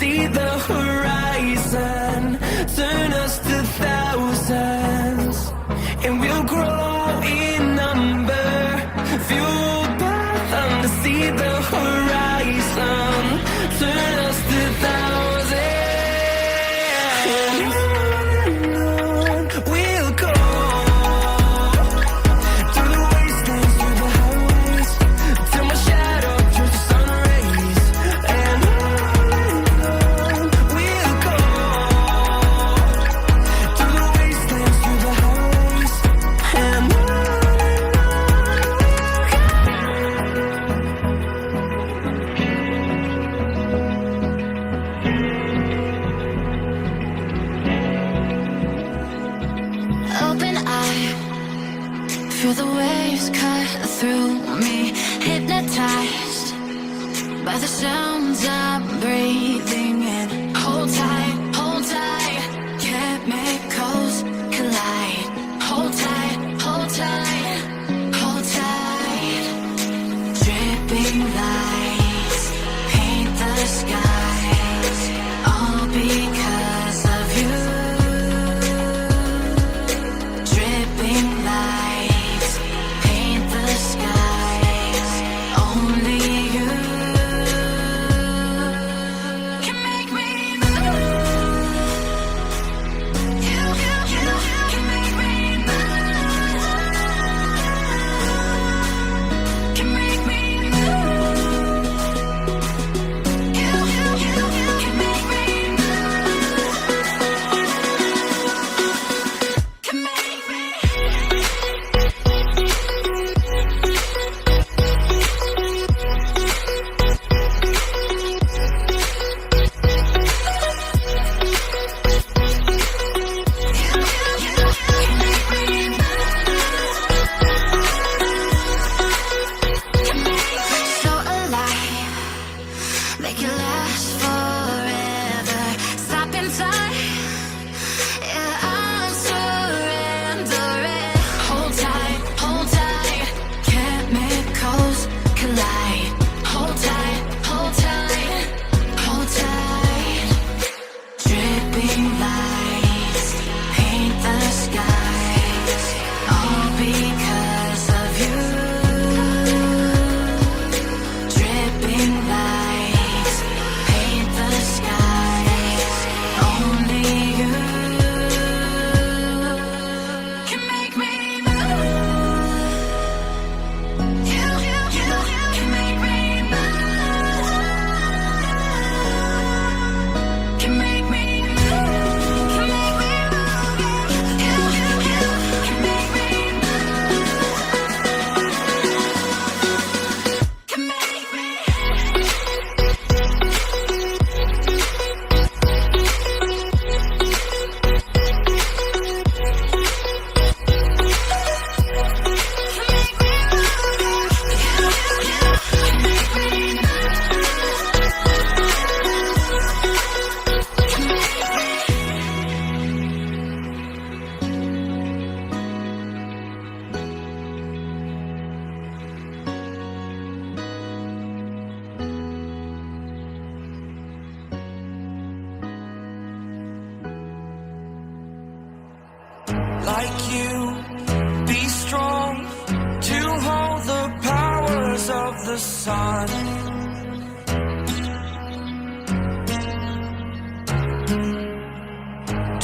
see the horizon, turn us to thousands, and we'll grow in number, fueled by thunder. See the horizon, turn us to thousands, and on we'll go, through the wastelands, through the highways, till my shadow turns to sun rays. And on we'll go, through the wastelands, through the highways, and on. Open eye, feel the waves cut through me, hypnotized by the sounds I'm breathing in. Hold tight, chemicals collide. Hold tight, hold tight, hold tight. Dripping lights paint the skies, all because of you. Dripping lights paint the skies, only you can make me move. You can make me move. Can make me move. You can make me move. Can make me. So alive, make it last forever. Stop in time, yeah, I'm surrendering. Hold tight, chemicals collide. Hold tight, hold tight, hold tight. Dripping lights paint the skies, all because of you. Dripping lights paint the skies, only you can make me move. You can make me move. Can make me move. Can make me move. You can make me move. Can make me. Like you, be strong to hold the powers of the sun.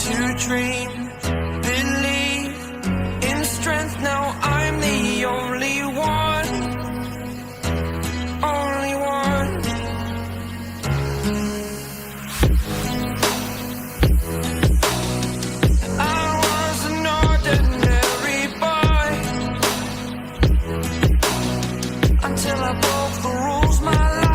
To dream, believe in strength. Now I'm the only one, only one. I was an ordinary boy until I broke the rules. My life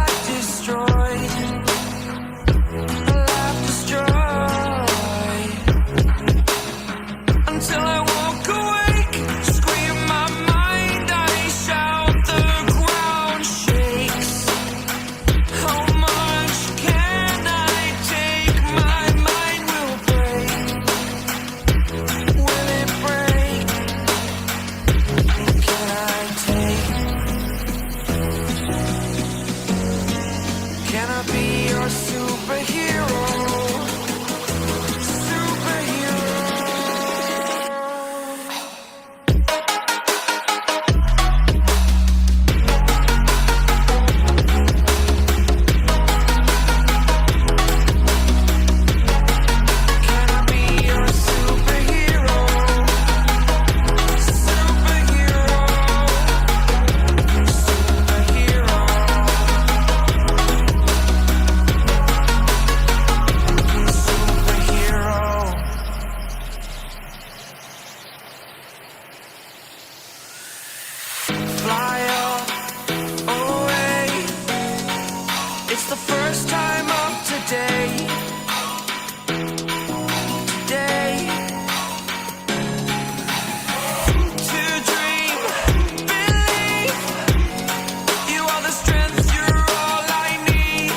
the first time of today. Today. To dream, believe. You are the strength, you're all I need.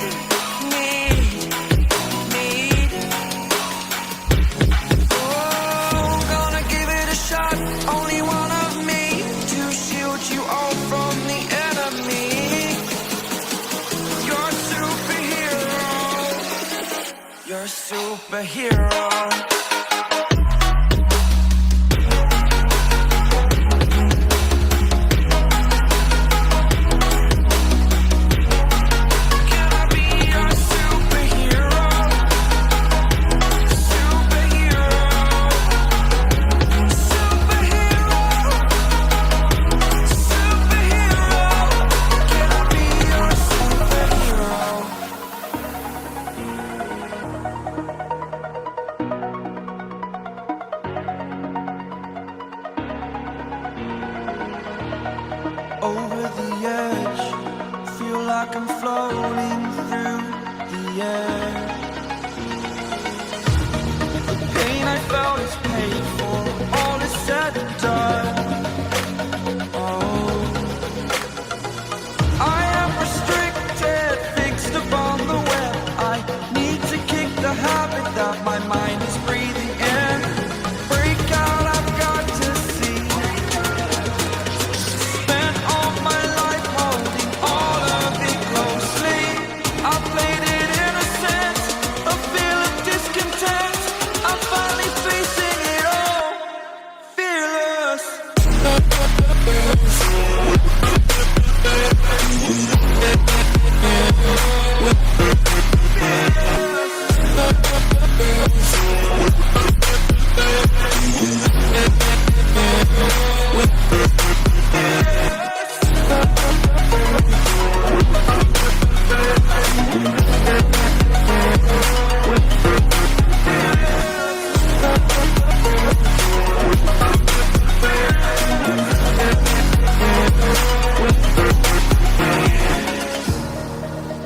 Oh, gonna give it a shot. Only one of me to shield you all from the enemy. You're a superhero. You're a superhero. Can I be your superhero? Superhero. Superhero. Superhero. Can I be your superhero? Over the edge, feel like I'm floating through the air. The pain I felt is paid for, all is said and done. Oh, I am restricted, fixed upon the web. I need to kick the habit that my mind is breathing in. Break out, I've got to see. Spent all my life holding all of it closely. I played it innocent, a feel of discontent. I'm finally facing it all, fearless.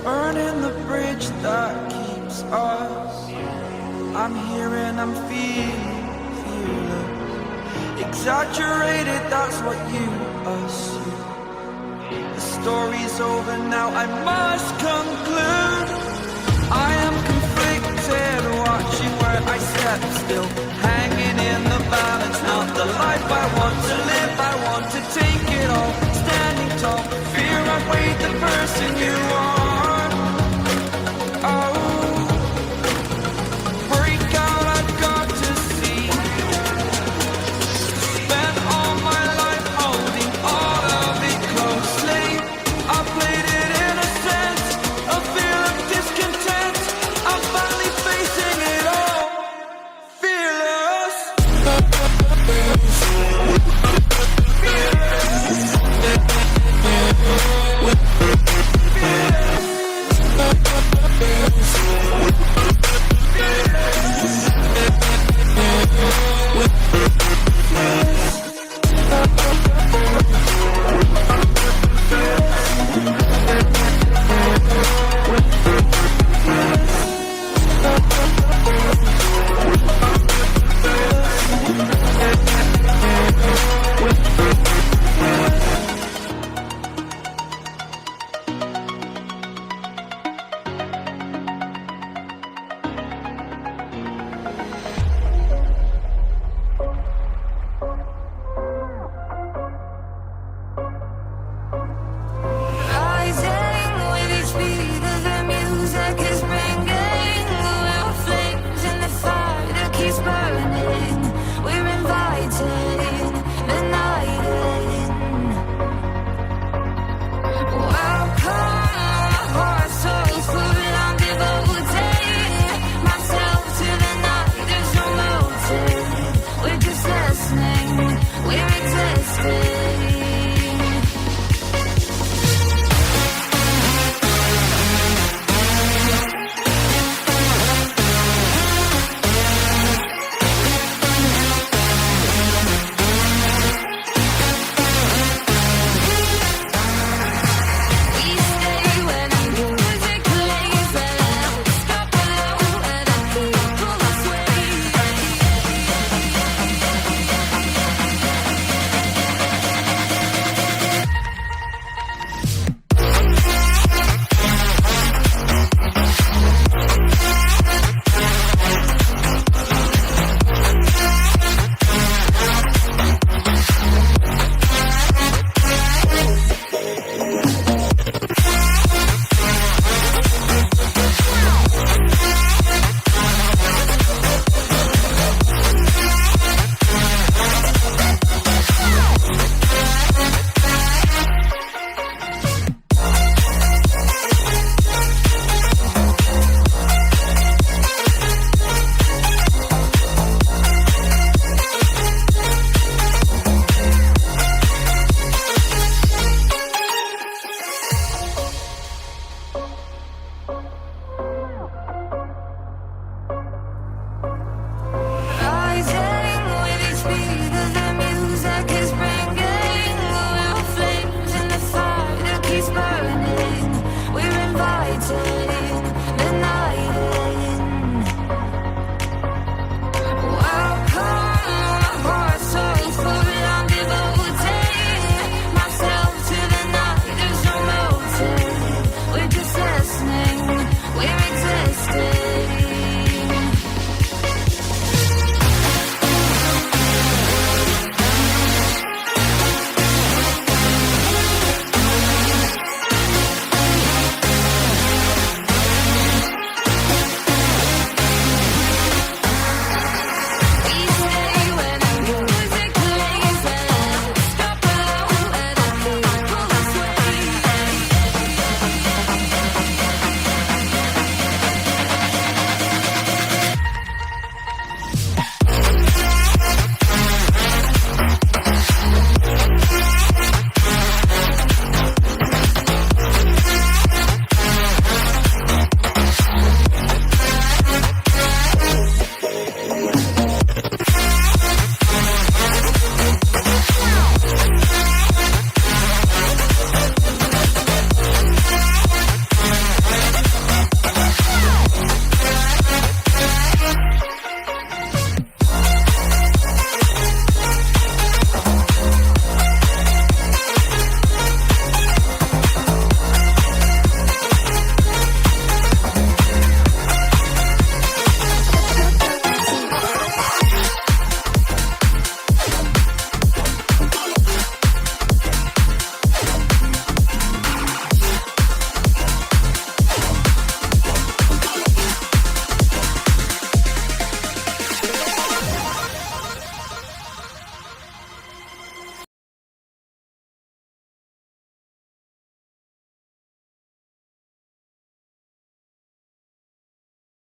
Burning the bridge that keeps us. I'm here and I'm feeling fearless. Exaggerated, that's what you assume. The story's over now, I must conclude. I am conflicted, watching where I step still, hanging in the balance, not the life I want to live.